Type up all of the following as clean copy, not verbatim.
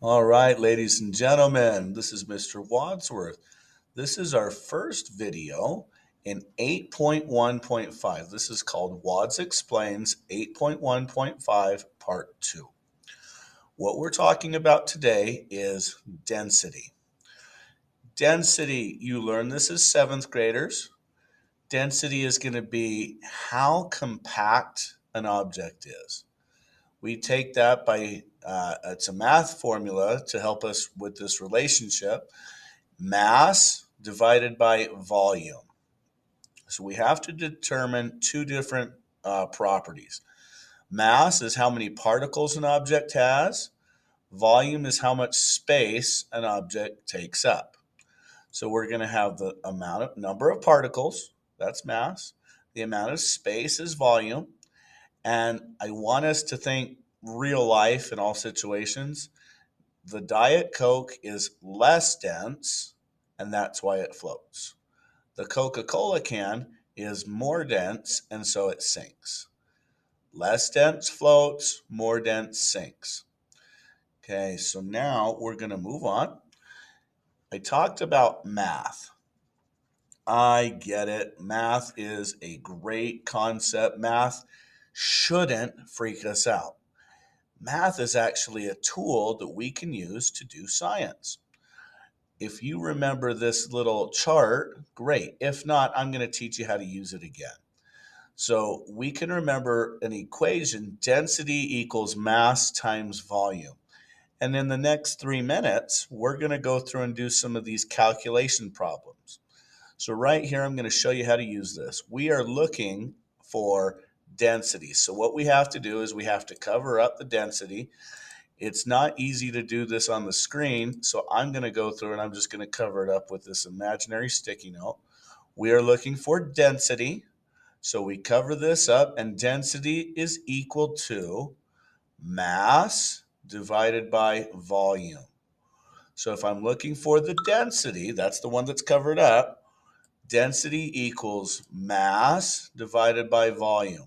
All right, ladies and gentlemen, this is Mr. Wadsworth. This is our first video in 8.1.5. This is called Wads Explains 8.1.5 Part 2. What we're talking about today is density. Density, you learn this as seventh graders. Density is going to be how compact an object is. We take that by, it's a math formula to help us with this relationship. Mass divided by volume. So we have to determine two different properties. Mass is how many particles an object has. Volume is how much space an object takes up. So we're going to have the number of particles, that's mass. The amount of space is volume. And I want us to think real life in all situations. The Diet Coke is less dense, and that's why it floats. The Coca-Cola can is more dense, and so it sinks. Less dense floats, more dense sinks. Okay, so now we're going to move on. I talked about math. I get it. Math is a great concept. Math shouldn't freak us out. Math is actually a tool that we can use to do science. If you remember this little chart, great. If not, I'm going to teach you how to use it again. So we can remember an equation, density equals mass times volume. And in the next 3 minutes, we're going to go through and do some of these calculation problems. So right here, I'm going to show you how to use this. We are looking for density. So what we have to do is we have to cover up the density. It's not easy to do this on the screen, so I'm going to go through and I'm just going to cover it up with this imaginary sticky note. We are looking for density, so we cover this up, and density is equal to mass divided by volume. So if I'm looking for the density, that's the one that's covered up, density equals mass divided by volume.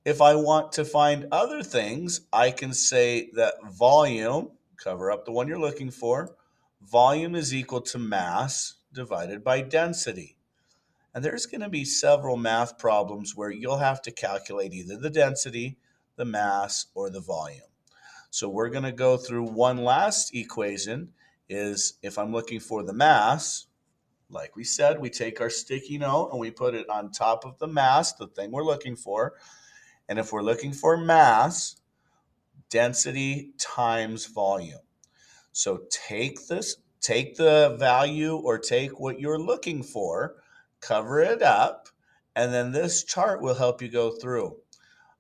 If I want to find other things, I can say that volume, cover up the one you're looking for, volume is equal to mass divided by density. And there's going to be several math problems where you'll have to calculate either the density, the mass, or the volume. So we're going to go through one last equation is if I'm looking for the mass, like we said, we take our sticky note and we put it on top of the mass, the thing we're looking for. And if we're looking for mass, density times volume. So take the value or take what you're looking for, cover it up, and then this chart will help you go through.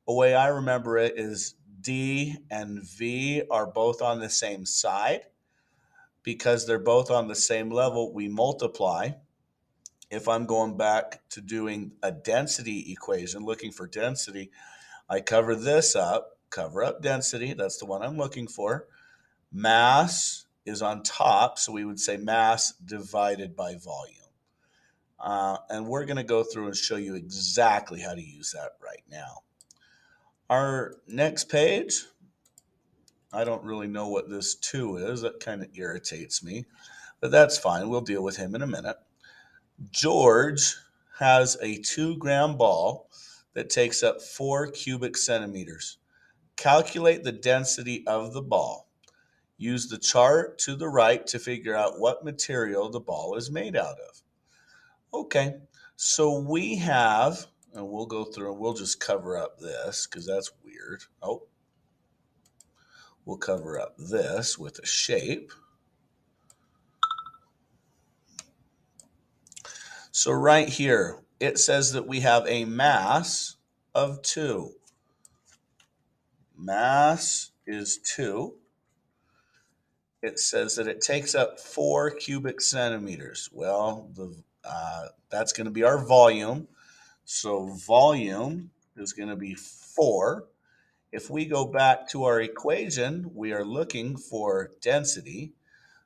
A way I remember it is D and V are both on the same side. Because they're both on the same level, we multiply. If I'm going back to doing a density equation, looking for density, I cover this up, cover up density. That's the one I'm looking for. Mass is on top, so we would say mass divided by volume. And we're going to go through and show you exactly how to use that right now. Our next page, I don't really know what this 2 is. That kind of irritates me, but that's fine. We'll deal with him in a minute. George has a 2-gram ball that takes up 4 cubic centimeters. Calculate the density of the ball. Use the chart to the right to figure out what material the ball is made out of. Okay, so we have, and we'll go through and we'll just cover up this because that's weird. Oh, we'll cover up this with a shape. So right here, it says that we have a mass of 2. Mass is 2. It says that it takes up 4 cubic centimeters. Well, that's going to be our volume. So volume is going to be 4. If we go back to our equation, we are looking for density.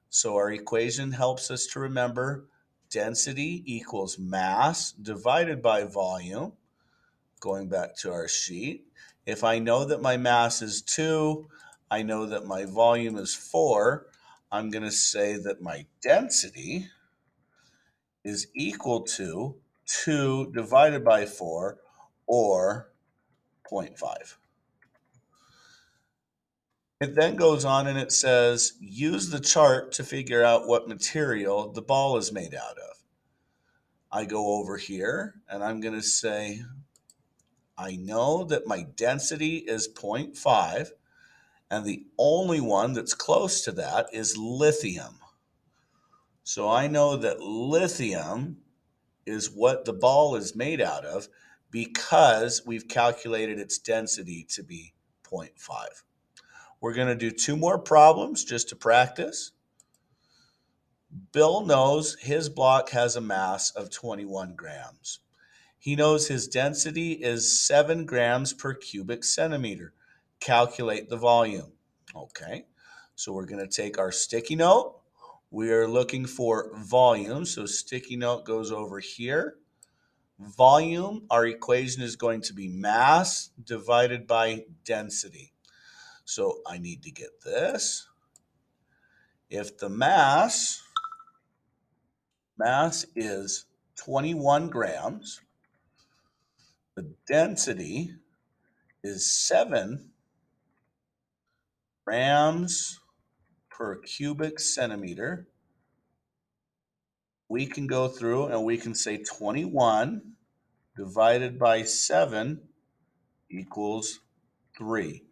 So our equation helps us to remember density equals mass divided by volume. Going back to our sheet, if I know that my mass is 2, I know that my volume is 4. I'm going to say that my density is equal to 2 divided by 4, or 0.5. It then goes on and it says, use the chart to figure out what material the ball is made out of. I go over here and I'm going to say, I know that my density is 0.5, and the only one that's close to that is lithium. So I know that lithium is what the ball is made out of because we've calculated its density to be 0.5. We're going to do 2 more problems just to practice. Bill knows his block has a mass of 21 grams. He knows his density is 7 grams per cubic centimeter. Calculate the volume. Okay, so we're going to take our sticky note. We are looking for volume, so sticky note goes over here. Volume, our equation is going to be mass divided by density. So I need to get this. If the mass is 21 grams, the density is 7 grams per cubic centimeter. We can go through and we can say 21 divided by 7 equals 3.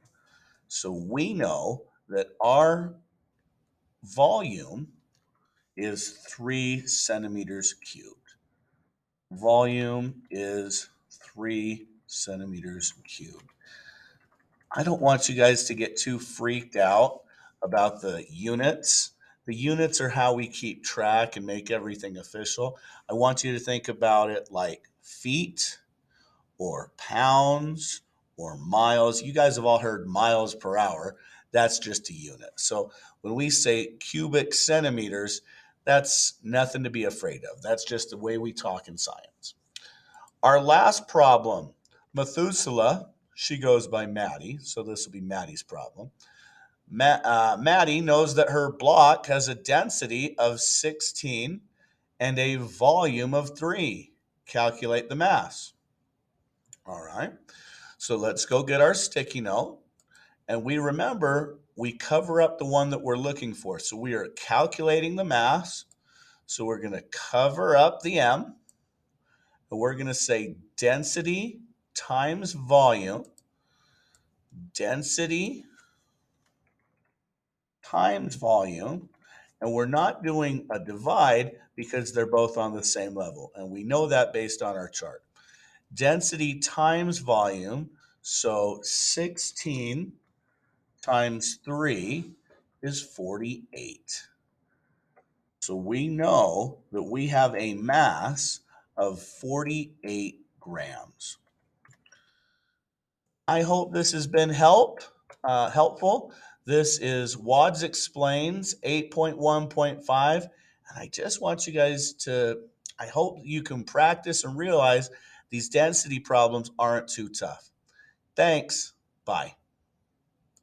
So we know that our volume is 3 centimeters cubed. Volume is 3 centimeters cubed. I don't want you guys to get too freaked out about the units. The units are how we keep track and make everything official. I want you to think about it like feet or pounds or miles. You guys have all heard miles per hour. That's just a unit. So when we say cubic centimeters, that's nothing to be afraid of. That's just the way we talk in science. Our last problem, Methuselah, she goes by Maddie, so this will be Maddie's problem. Maddie knows that her block has a density of 16 and a volume of 3. Calculate the mass. All right, so let's go get our sticky note. And we remember we cover up the one that we're looking for. So we are calculating the mass. So we're going to cover up the M. And we're going to say density times volume. Density times volume. And we're not doing a divide because they're both on the same level. And we know that based on our chart. Density times volume. So 16 times 3 is 48. So we know that we have a mass of 48 grams. I hope this has been helpful. This is WADS Explains 8.1.5. And I just want you guys to, I hope you can practice and realize these density problems aren't too tough. Thanks. Bye.